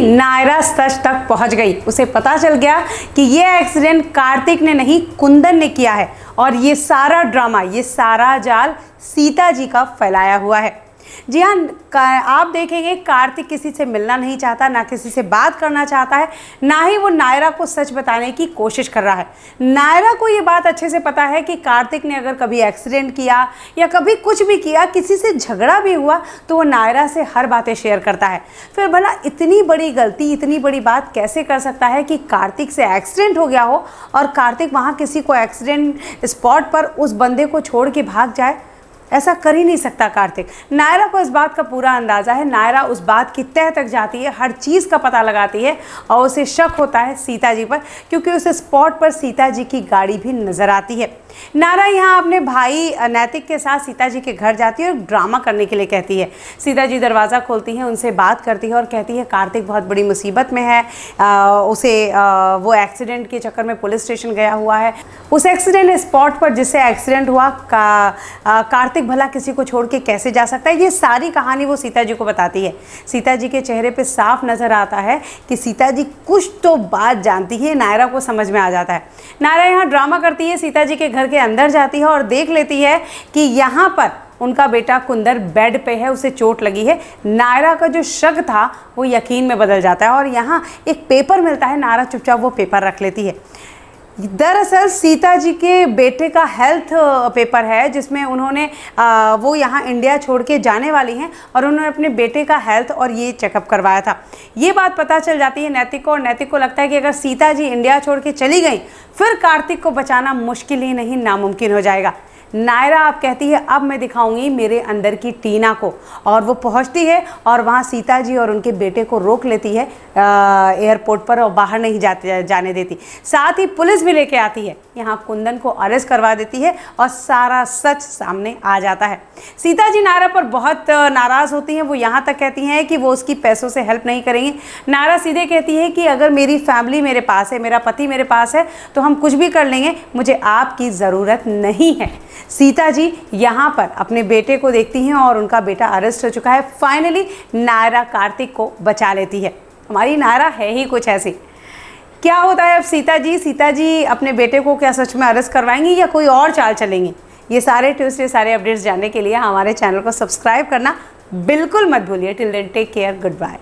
नायरा सच तक पहुंच गई। उसे पता चल गया कि ये एक्सीडेंट कार्तिक ने नहीं, कुंदन ने किया है और ये सारा ड्रामा, ये सारा जाल सीता जी का फैलाया हुआ है। जी हाँ, आप देखेंगे कार्तिक किसी से मिलना नहीं चाहता, ना किसी से बात करना चाहता है, ना ही वो नायरा को सच बताने की कोशिश कर रहा है। नायरा को ये बात अच्छे से पता है कि कार्तिक ने अगर कभी एक्सीडेंट किया या कभी कुछ भी किया, किसी से झगड़ा भी हुआ, तो वो नायरा से हर बातें शेयर करता है। फिर भला इतनी बड़ी गलती, इतनी बड़ी बात कैसे कर सकता है कि कार्तिक से एक्सीडेंट हो गया हो और कार्तिक वहाँ किसी को एक्सीडेंट स्पॉट पर उस बंदे को छोड़ के भाग जाए? ऐसा कर ही नहीं सकता कार्तिक। नायरा को इस बात का पूरा अंदाज़ा है। नायरा उस बात की तह तक जाती है, हर चीज़ का पता लगाती है और उसे शक होता है सीता जी पर, क्योंकि उस स्पॉट पर सीता जी की गाड़ी भी नज़र आती है। नायरा यहाँ अपने भाई नैतिक के साथ सीता जी के घर जाती है और ड्रामा करने के लिए कहती है। सीता जी दरवाज़ा खोलती हैं, उनसे बात करती है और कहती है कार्तिक बहुत बड़ी मुसीबत में है, वो एक्सीडेंट के चक्कर में पुलिस स्टेशन गया हुआ है। उस एक्सीडेंट स्पॉट पर जिससे एक्सीडेंट हुआ कार्तिक भला किसी को छोड़ के कैसे जा सकता है? ये सारी कहानी वो सीता जी को बताती है। सीता जी के चेहरे पे साफ नज़र आता है कि सीता जी कुछ तो बात जानती है। नायरा को समझ में आ जाता है। नायरा यहाँ ड्रामा करती है, सीता जी के घर के अंदर जाती है और देख लेती है कि यहाँ पर उनका बेटा कुंदर बेड पे है, उसे चोट लगी है। नायरा का जो शक था वो यकीन में बदल जाता है और यहाँ एक पेपर मिलता है। नायरा चुपचाप वो पेपर रख लेती है। दरअसल सीता जी के बेटे का हेल्थ पेपर है, जिसमें उन्होंने वो यहाँ इंडिया छोड़ के जाने वाली हैं और उन्होंने अपने बेटे का हेल्थ और ये चेकअप करवाया था। ये बात पता चल जाती है नैतिक को और नैतिक को लगता है कि अगर सीता जी इंडिया छोड़ के चली गई फिर कार्तिक को बचाना मुश्किल ही नहीं, नामुमकिन हो जाएगा। नायरा अब कहती है अब मैं दिखाऊंगी मेरे अंदर की टीना को, और वो पहुंचती है और वहाँ सीता जी और उनके बेटे को रोक लेती है एयरपोर्ट पर और बाहर नहीं जाने देती। साथ ही पुलिस भी लेके आती है, यहाँ कुंदन को अरेस्ट करवा देती है और सारा सच सामने आ जाता है। सीता जी नायरा पर बहुत नाराज़ होती हैं। वो यहाँ तक कहती हैं कि वो उसकी पैसों से हेल्प नहीं करेंगी। नायरा सीधे कहती है कि अगर मेरी फैमिली मेरे पास है, मेरा पति मेरे पास है, तो हम कुछ भी कर लेंगे, मुझे आपकी ज़रूरत नहीं है। सीता जी यहाँ पर अपने बेटे को देखती हैं और उनका बेटा अरेस्ट हो चुका है। फाइनली नायरा कार्तिक को बचा लेती है। हमारी नायरा है ही कुछ ऐसी। क्या होता है अब सीता जी अपने बेटे को क्या सच में अरेस्ट करवाएंगी या कोई और चाल चलेंगी? ये सारे ट्विस्ट, सारे अपडेट्स जानने के लिए हमारे चैनल को सब्सक्राइब करना बिल्कुल मत भूलिए। Till then take care, good bye.